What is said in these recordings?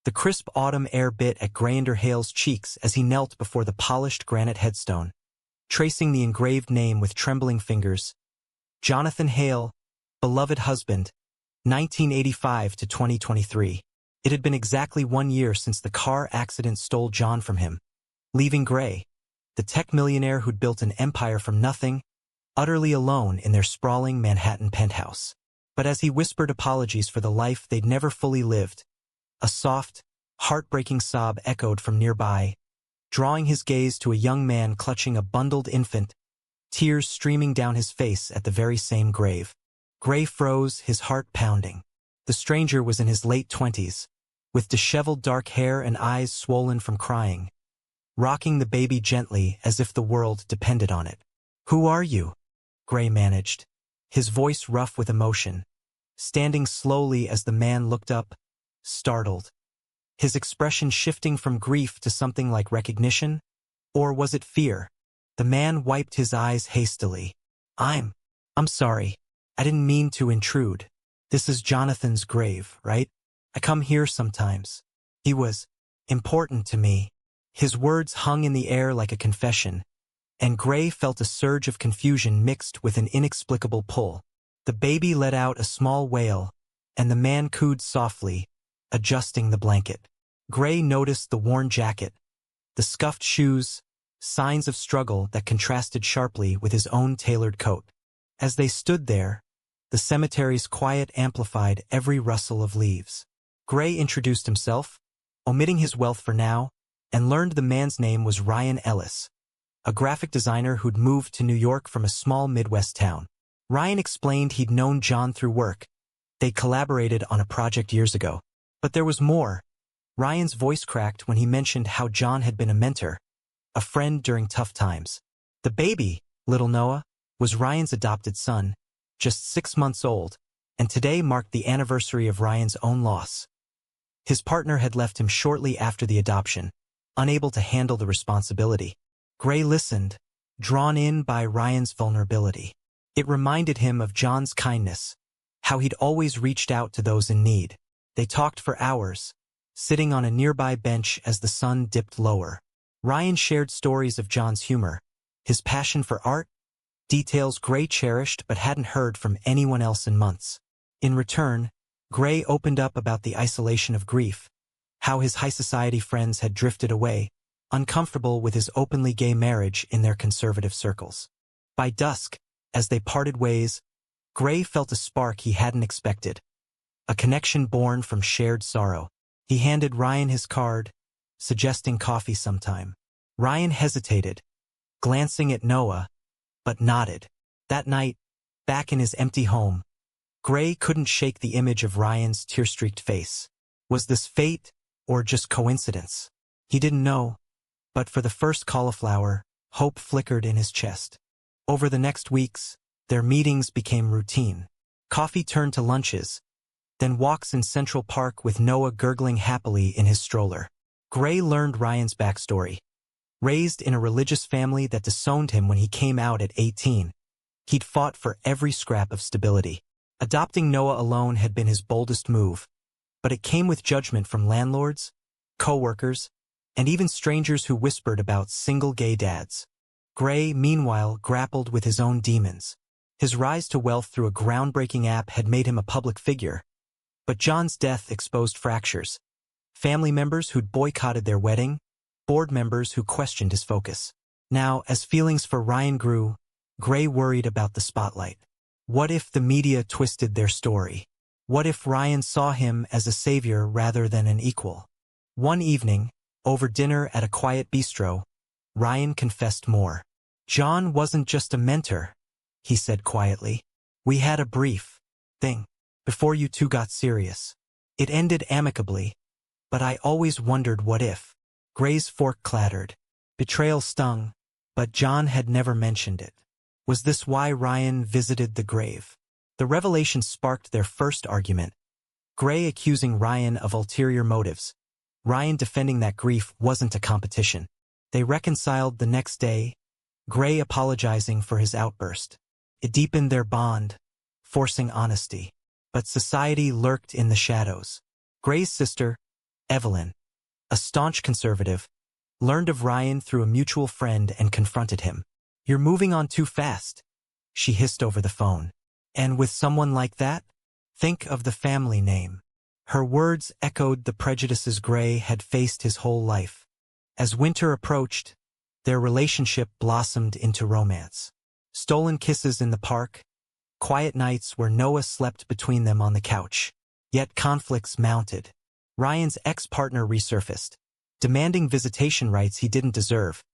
The crisp autumn air bit at Grander Hale's cheeks as he knelt before the polished granite headstone, tracing the engraved name with trembling fingers. Jonathan Hale, beloved husband, 1985 to 2023. It had been exactly 1 year since the car accident stole John from him, leaving Gray, the tech millionaire who'd built an empire from nothing, utterly alone in their sprawling Manhattan penthouse. But as he whispered apologies for the life they'd never fully lived, a soft, heartbreaking sob echoed from nearby, drawing his gaze to a young man clutching a bundled infant, tears streaming down his face at the very same grave. Gray froze, his heart pounding. The stranger was in his late 20s, with disheveled dark hair and eyes swollen from crying, rocking the baby gently as if the world depended on it. "Who are you?" Gray managed, his voice rough with emotion, standing slowly as the man looked up, startled, his expression shifting from grief to something like recognition, or was it fear? The man wiped his eyes hastily. I'm sorry. I didn't mean to intrude. This is Jonathan's grave, right? I come here sometimes. He was important to me." His words hung in the air like a confession, and Gray felt a surge of confusion mixed with an inexplicable pull. The baby let out a small wail, and the man cooed softly, adjusting the blanket. Gray noticed the worn jacket, the scuffed shoes, signs of struggle that contrasted sharply with his own tailored coat. As they stood there, the cemetery's quiet amplified every rustle of leaves. Gray introduced himself, omitting his wealth for now, and learned the man's name was Ryan Ellis, a graphic designer who'd moved to New York from a small Midwest town. Ryan explained he'd known John through work. They collaborated on a project years ago. But there was more. Ryan's voice cracked when he mentioned how John had been a mentor, a friend during tough times. The baby, little Noah, was Ryan's adopted son, just 6 months old, and today marked the anniversary of Ryan's own loss. His partner had left him shortly after the adoption, unable to handle the responsibility. Gray listened, drawn in by Ryan's vulnerability. It reminded him of John's kindness, how he'd always reached out to those in need. They talked for hours, sitting on a nearby bench as the sun dipped lower. Ryan shared stories of John's humor, his passion for art, details Gray cherished but hadn't heard from anyone else in months. In return, Gray opened up about the isolation of grief, how his high society friends had drifted away, uncomfortable with his openly gay marriage in their conservative circles. By dusk, as they parted ways, Gray felt a spark he hadn't expected, a connection born from shared sorrow. He handed Ryan his card, suggesting coffee sometime. Ryan hesitated, glancing at Noah, but nodded. That night, back in his empty home, Gray couldn't shake the image of Ryan's tear-streaked face. Was this fate, or just coincidence? He didn't know, but for the first cauliflower, hope flickered in his chest. Over the next weeks, their meetings became routine. Coffee turned to lunches, then walks in Central Park with Noah gurgling happily in his stroller. Gray learned Ryan's backstory. Raised in a religious family that disowned him when he came out at 18, he'd fought for every scrap of stability. Adopting Noah alone had been his boldest move, but it came with judgment from landlords, co-workers, and even strangers who whispered about single gay dads. Gray, meanwhile, grappled with his own demons. His rise to wealth through a groundbreaking app had made him a public figure, but John's death exposed fractures. Family members who'd boycotted their wedding, board members who questioned his focus. Now, as feelings for Ryan grew, Gray worried about the spotlight. What if the media twisted their story? What if Ryan saw him as a savior rather than an equal? One evening, over dinner at a quiet bistro, Ryan confessed more. "John wasn't just a mentor," he said quietly. "We had a brief thing before you two got serious. It ended amicably, but I always wondered what if." Gray's fork clattered. Betrayal stung, but John had never mentioned it. Was this why Ryan visited the grave? The revelation sparked their first argument, Gray accusing Ryan of ulterior motives. Ryan defending that grief wasn't a competition. They reconciled the next day, Gray apologizing for his outburst. It deepened their bond, forcing honesty. But society lurked in the shadows. Gray's sister, Evelyn, a staunch conservative, learned of Ryan through a mutual friend and confronted him. "You're moving on too fast," she hissed over the phone. "And with someone like that? Think of the family name." Her words echoed the prejudices Gray had faced his whole life. As winter approached, their relationship blossomed into romance. Stolen kisses in the park, quiet nights where Noah slept between them on the couch. Yet conflicts mounted. Ryan's ex-partner resurfaced, demanding visitation rights he didn't deserve,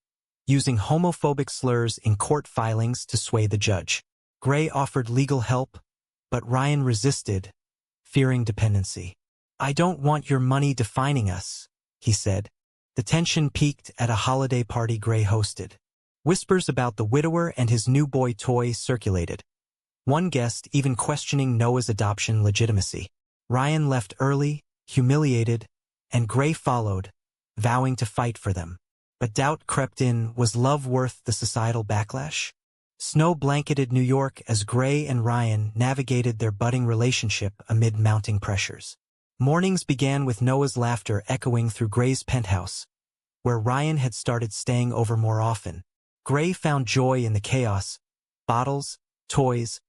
using homophobic slurs in court filings to sway the judge. Gray offered legal help, but Ryan resisted, fearing dependency. "I don't want your money defining us," he said. The tension peaked at a holiday party Gray hosted. Whispers about the widower and his new boy toy circulated, one guest even questioning Noah's adoption legitimacy. Ryan left early, humiliated, and Gray followed, vowing to fight for them. But doubt crept in. Was love worth the societal backlash? Snow blanketed New York as Gray and Ryan navigated their budding relationship amid mounting pressures. Mornings began with Noah's laughter echoing through Gray's penthouse, where Ryan had started staying over more often. Gray found joy in the chaos, bottles, toys,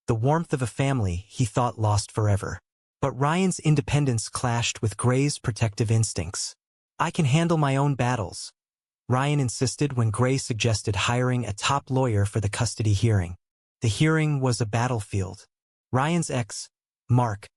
the warmth of a family he thought lost forever. But Ryan's independence clashed with Gray's protective instincts. "I can handle my own battles," Ryan insisted when Gray suggested hiring a top lawyer for the custody hearing. The hearing was a battlefield. Ryan's ex, Mark,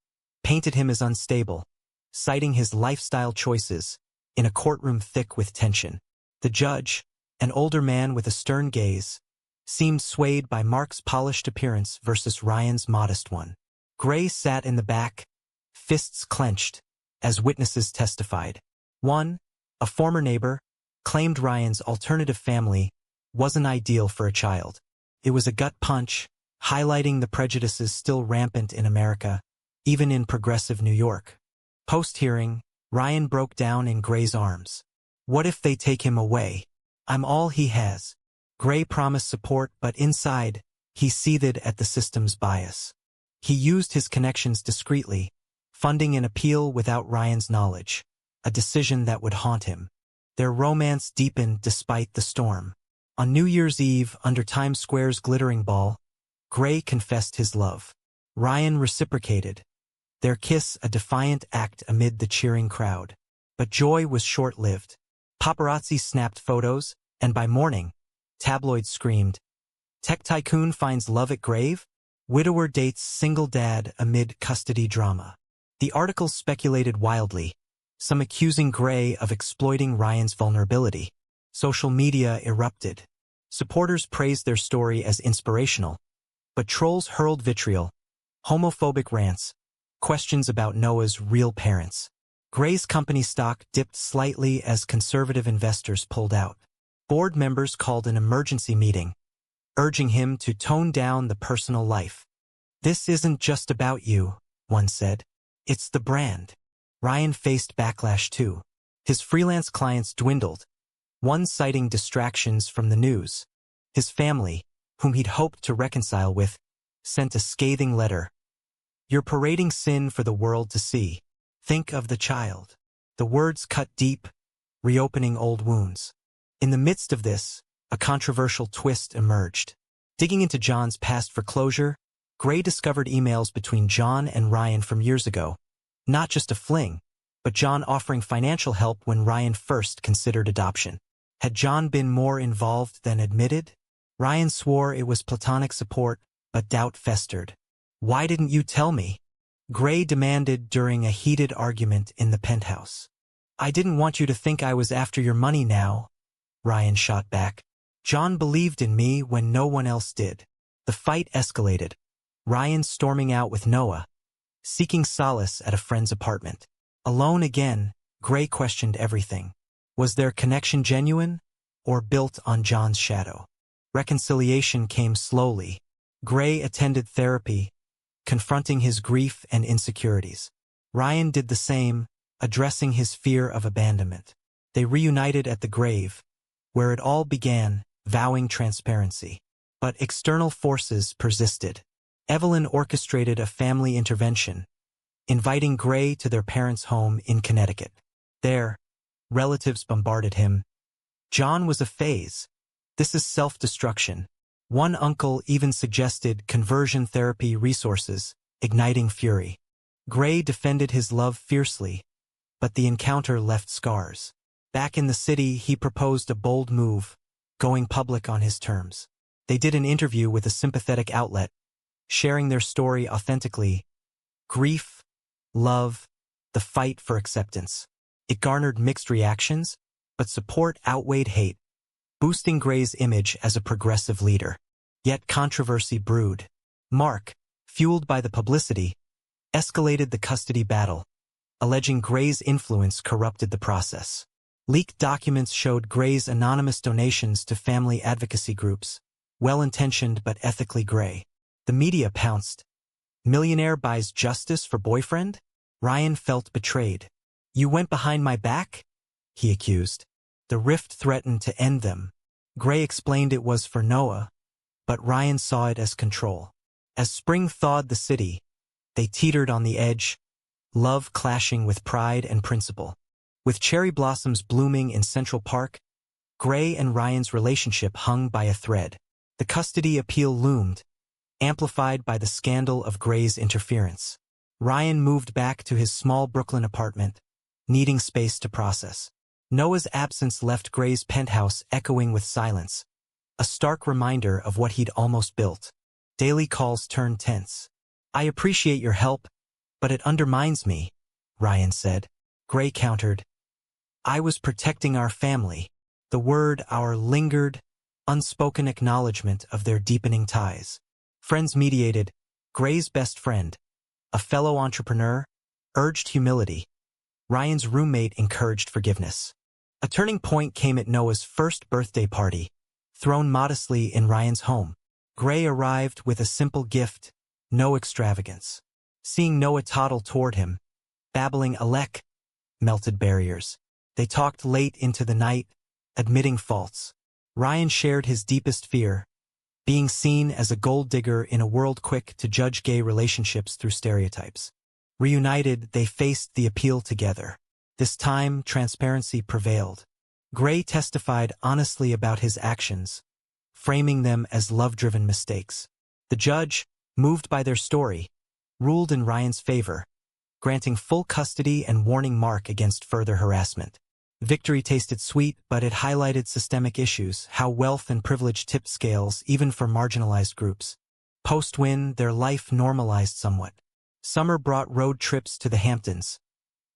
painted him as unstable, citing his lifestyle choices, in a courtroom thick with tension. The judge, an older man with a stern gaze, seemed swayed by Mark's polished appearance versus Ryan's modest one. Gray sat in the back, fists clenched, as witnesses testified. One, a former neighbor, claimed Ryan's alternative family wasn't ideal for a child. It was a gut punch, highlighting the prejudices still rampant in America, even in progressive New York. Post-hearing, Ryan broke down in Gray's arms. "What if they take him away? I'm all he has." Gray promised support, but inside, he seethed at the system's bias. He used his connections discreetly, funding an appeal without Ryan's knowledge, a decision that would haunt him. Their romance deepened despite the storm. On New Year's Eve, under Times Square's glittering ball, Gray confessed his love. Ryan reciprocated, their kiss a defiant act amid the cheering crowd. But joy was short-lived. Paparazzi snapped photos, and by morning, tabloids screamed, "Tech tycoon finds love at grave? Widower dates single dad amid custody drama." The articles speculated wildly, some accusing Gray of exploiting Ryan's vulnerability. Social media erupted. Supporters praised their story as inspirational, but trolls hurled vitriol, homophobic rants, questions about Noah's real parents. Gray's company stock dipped slightly as conservative investors pulled out. Board members called an emergency meeting, urging him to tone down the personal life. "This isn't just about you," one said. "It's the brand." Ryan faced backlash too. His freelance clients dwindled, one citing distractions from the news. His family, whom he'd hoped to reconcile with, sent a scathing letter. "You're parading sin for the world to see. Think of the child." The words cut deep, reopening old wounds. In the midst of this, a controversial twist emerged. Digging into John's past for closure, Gray discovered emails between John and Ryan from years ago. Not just a fling, but John offering financial help when Ryan first considered adoption. Had John been more involved than admitted? Ryan swore it was platonic support, but doubt festered. "Why didn't you tell me?" Gray demanded during a heated argument in the penthouse. "I didn't want you to think I was after your money now," Ryan shot back. "John believed in me when no one else did." The fight escalated, Ryan storming out with Noah, seeking solace at a friend's apartment. Alone again, Gray questioned everything. Was their connection genuine, or built on John's shadow? Reconciliation came slowly. Gray attended therapy, confronting his grief and insecurities. Ryan did the same, addressing his fear of abandonment. They reunited at the grave, where it all began, vowing transparency. But external forces persisted. Evelyn orchestrated a family intervention, inviting Gray to their parents' home in Connecticut. There, relatives bombarded him. John was a phase. This is self-destruction. One uncle even suggested conversion therapy resources, igniting fury. Gray defended his love fiercely, but the encounter left scars. Back in the city, he proposed a bold move, going public on his terms. They did an interview with a sympathetic outlet, sharing their story authentically. Grief, love, the fight for acceptance. It garnered mixed reactions, but support outweighed hate, boosting Gray's image as a progressive leader. Yet controversy brewed. Mark, fueled by the publicity, escalated the custody battle, alleging Gray's influence corrupted the process. Leaked documents showed Gray's anonymous donations to family advocacy groups, well-intentioned but ethically gray. The media pounced. Millionaire buys justice for boyfriend? Ryan felt betrayed. You went behind my back? He accused. The rift threatened to end them. Gray explained it was for Noah, but Ryan saw it as control. As spring thawed the city, they teetered on the edge, love clashing with pride and principle. With cherry blossoms blooming in Central Park, Gray and Ryan's relationship hung by a thread. The custody appeal loomed, amplified by the scandal of Gray's interference. Ryan moved back to his small Brooklyn apartment, needing space to process. Noah's absence left Gray's penthouse echoing with silence, a stark reminder of what he'd almost built. Daily calls turned tense. I appreciate your help, but it undermines me, Ryan said. Gray countered. I was protecting our family. The word our lingered, unspoken acknowledgement of their deepening ties. Friends mediated. Gray's best friend, a fellow entrepreneur, urged humility. Ryan's roommate encouraged forgiveness. A turning point came at Noah's first birthday party, thrown modestly in Ryan's home. Gray arrived with a simple gift, no extravagance. Seeing Noah toddle toward him, babbling Alec, melted barriers. They talked late into the night, admitting faults. Ryan shared his deepest fear, being seen as a gold digger in a world quick to judge gay relationships through stereotypes. Reunited, they faced the appeal together. This time, transparency prevailed. Gray testified honestly about his actions, framing them as love-driven mistakes. The judge, moved by their story, ruled in Ryan's favor, granting full custody and warning Mark against further harassment. Victory tasted sweet, but it highlighted systemic issues, how wealth and privilege tipped scales even for marginalized groups. Post-win, their life normalized somewhat. Summer brought road trips to the Hamptons,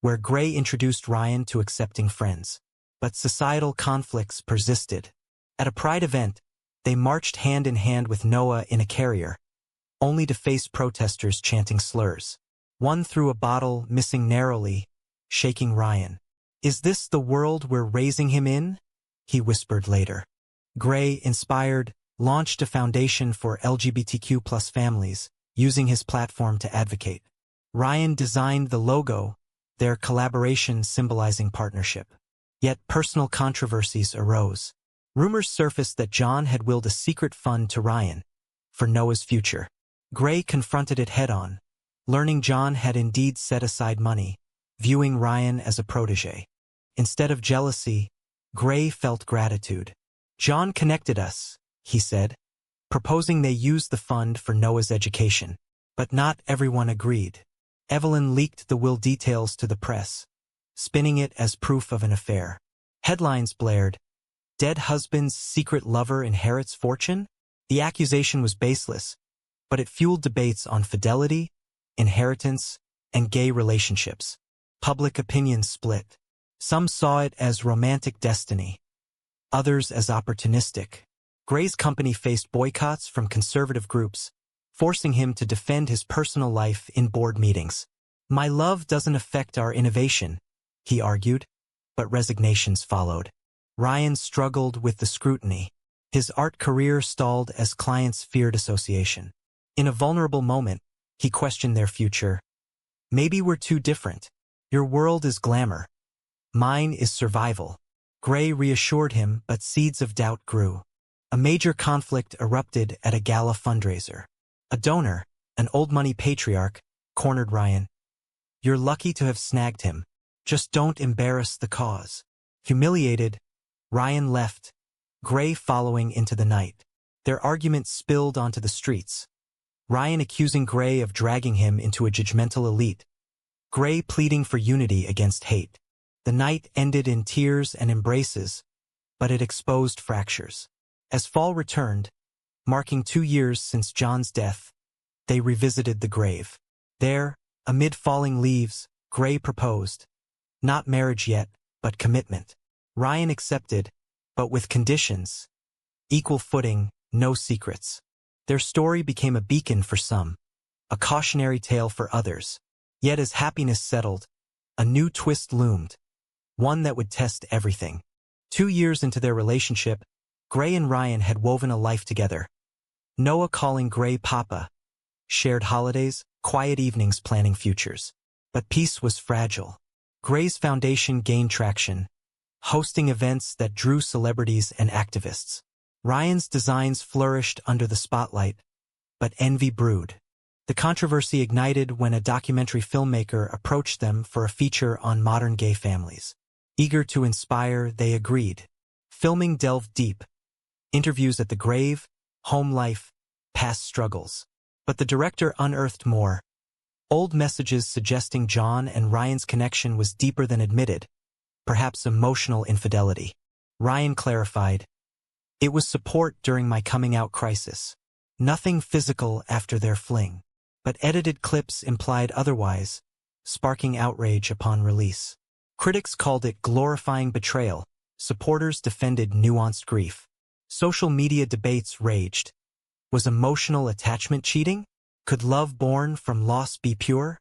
where Gray introduced Ryan to accepting friends. But societal conflicts persisted. At a Pride event, they marched hand in hand with Noah in a carrier, only to face protesters chanting slurs. One threw a bottle, missing narrowly, shaking Ryan. Is this the world we're raising him in? He whispered later. Gray, inspired, launched a foundation for LGBTQ+ families, using his platform to advocate. Ryan designed the logo, their collaboration symbolizing partnership. Yet personal controversies arose. Rumors surfaced that John had willed a secret fund to Ryan for Noah's future. Gray confronted it head-on, learning John had indeed set aside money, viewing Ryan as a protege. Instead of jealousy, Gray felt gratitude. John connected us, he said, proposing they use the fund for Noah's education. But not everyone agreed. Evelyn leaked the will details to the press, spinning it as proof of an affair. Headlines blared, "Dead husband's secret lover inherits fortune?" The accusation was baseless, but it fueled debates on fidelity, inheritance, and gay relationships. Public opinion split. Some saw it as romantic destiny, others as opportunistic. Gray's company faced boycotts from conservative groups, forcing him to defend his personal life in board meetings. My love doesn't affect our innovation, he argued, but resignations followed. Ryan struggled with the scrutiny. His art career stalled as clients feared association. In a vulnerable moment, he questioned their future. Maybe we're too different. Your world is glamour. Mine is survival. Gray reassured him, but seeds of doubt grew. A major conflict erupted at a gala fundraiser. A donor, an old-money patriarch, cornered Ryan. You're lucky to have snagged him. Just don't embarrass the cause. Humiliated, Ryan left, Gray following into the night. Their argument spilled onto the streets, Ryan accusing Gray of dragging him into a judgmental elite, Gray pleading for unity against hate. The night ended in tears and embraces, but it exposed fractures. As fall returned, marking 2 years since John's death, they revisited the grave. There, amid falling leaves, Gray proposed. Not marriage yet, but commitment. Ryan accepted, but with conditions. Equal footing, no secrets. Their story became a beacon for some, a cautionary tale for others. Yet as happiness settled, a new twist loomed, one that would test everything. 2 years into their relationship, Gray and Ryan had woven a life together. Noah calling Gray Papa, shared holidays, quiet evenings planning futures. But peace was fragile. Gray's foundation gained traction, hosting events that drew celebrities and activists. Ryan's designs flourished under the spotlight, but envy brewed. The controversy ignited when a documentary filmmaker approached them for a feature on modern gay families. Eager to inspire, they agreed. Filming delved deep. Interviews at the grave, home life, past struggles. But the director unearthed more. Old messages suggesting John and Ryan's connection was deeper than admitted, perhaps emotional infidelity. Ryan clarified, "It was support during my coming-out crisis. Nothing physical after their fling." But edited clips implied otherwise, sparking outrage upon release. Critics called it glorifying betrayal. Supporters defended nuanced grief. Social media debates raged. Was emotional attachment cheating? Could love born from loss be pure?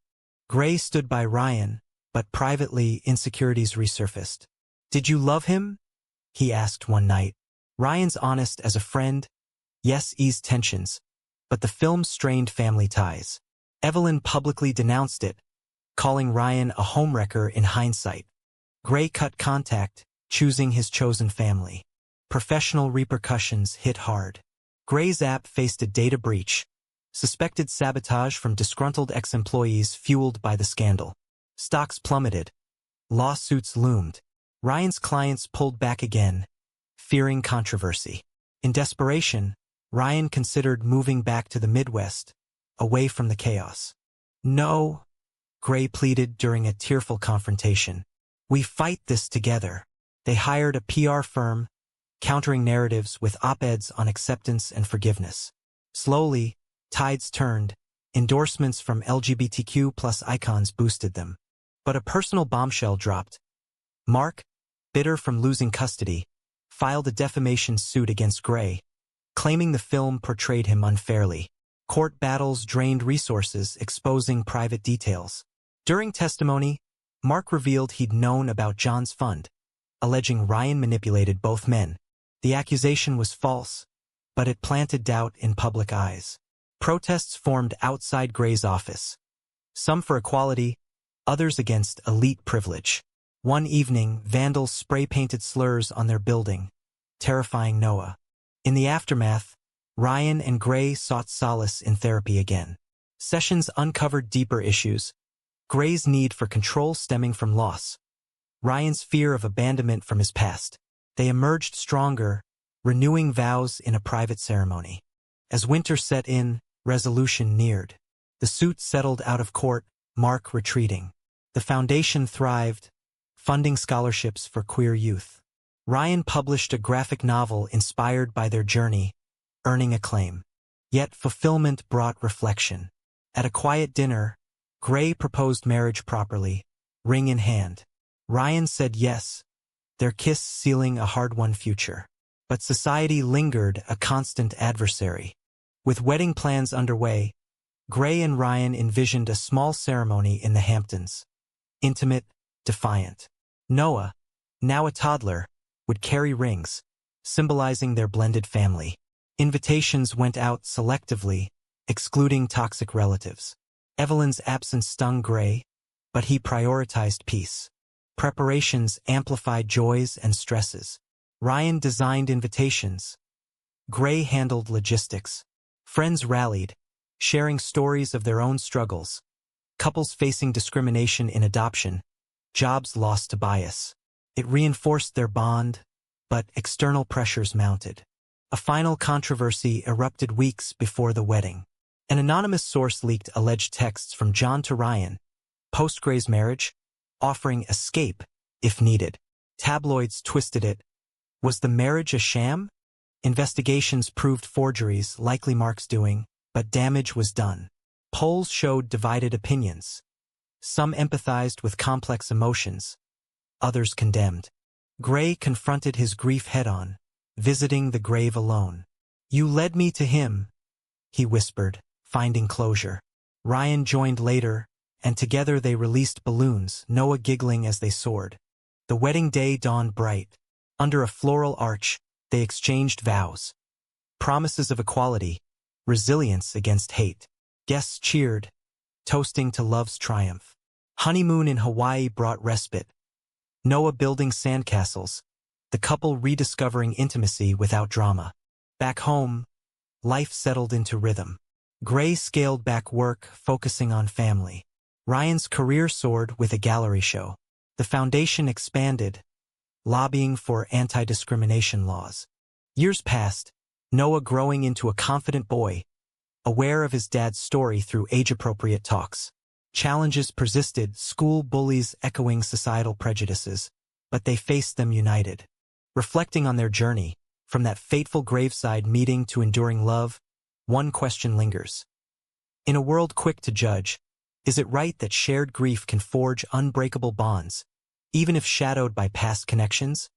Gray stood by Ryan, but privately insecurities resurfaced. "Did you love him?" he asked one night. Ryan's honest as a friend, yes, eased tensions, but the film strained family ties. Evelyn publicly denounced it, calling Ryan a homewrecker in hindsight. Gray cut contact, choosing his chosen family. Professional repercussions hit hard. Gray's app faced a data breach, suspected sabotage from disgruntled ex-employees fueled by the scandal. Stocks plummeted. Lawsuits loomed. Ryan's clients pulled back again, fearing controversy. In desperation, Ryan considered moving back to the Midwest, away from the chaos. "No," Gray pleaded during a tearful confrontation. "We fight this together." They hired a PR firm, countering narratives with op-eds on acceptance and forgiveness. Slowly, tides turned. Endorsements from LGBTQ+ icons boosted them. But a personal bombshell dropped. Mark, bitter from losing custody, filed a defamation suit against Gray, claiming the film portrayed him unfairly. Court battles drained resources, exposing private details. During testimony, Mark revealed he'd known about John's fund, alleging Ryan manipulated both men. The accusation was false, but it planted doubt in public eyes. Protests formed outside Gray's office, some for equality, others against elite privilege. One evening, vandals spray-painted slurs on their building, terrifying Noah. In the aftermath, Ryan and Gray sought solace in therapy again. Sessions uncovered deeper issues, Gray's need for control stemming from loss, Ryan's fear of abandonment from his past. They emerged stronger, renewing vows in a private ceremony. As winter set in, resolution neared. The suit settled out of court, Mark retreating. The foundation thrived, funding scholarships for queer youth. Ryan published a graphic novel inspired by their journey, earning acclaim. Yet fulfillment brought reflection. At a quiet dinner, Gray proposed marriage properly, ring in hand. Ryan said yes, their kiss sealing a hard-won future. But society lingered, a constant adversary. With wedding plans underway, Gray and Ryan envisioned a small ceremony in the Hamptons. Intimate, defiant. Noah, now a toddler, would carry rings, symbolizing their blended family. Invitations went out selectively, excluding toxic relatives. Evelyn's absence stung Gray, but he prioritized peace. Preparations amplified joys and stresses. Ryan designed invitations. Gray handled logistics. Friends rallied, sharing stories of their own struggles. Couples facing discrimination in adoption, jobs lost to bias. It reinforced their bond, but external pressures mounted. A final controversy erupted weeks before the wedding. An anonymous source leaked alleged texts from John to Ryan, post-Gray's marriage, offering escape if needed. Tabloids twisted it. Was the marriage a sham? Investigations proved forgeries, likely Mark's doing, but damage was done. Polls showed divided opinions. Some empathized with complex emotions, others condemned. Gray confronted his grief head-on, visiting the grave alone. "You led me to him," he whispered, finding closure. Ryan joined later, and together they released balloons, Noah giggling as they soared. The wedding day dawned bright. Under a floral arch, they exchanged vows. Promises of equality, resilience against hate. Guests cheered, toasting to love's triumph. Honeymoon in Hawaii brought respite. Noah building sandcastles, the couple rediscovering intimacy without drama. Back home, life settled into rhythm. Gray scaled back work, focusing on family. Ryan's career soared with a gallery show. The foundation expanded, lobbying for anti-discrimination laws. Years passed, Noah growing into a confident boy, aware of his dad's story through age-appropriate talks. Challenges persisted, school bullies echoing societal prejudices, but they faced them united. Reflecting on their journey, from that fateful graveside meeting to enduring love, one question lingers. In a world quick to judge, is it right that shared grief can forge unbreakable bonds, even if shadowed by past connections?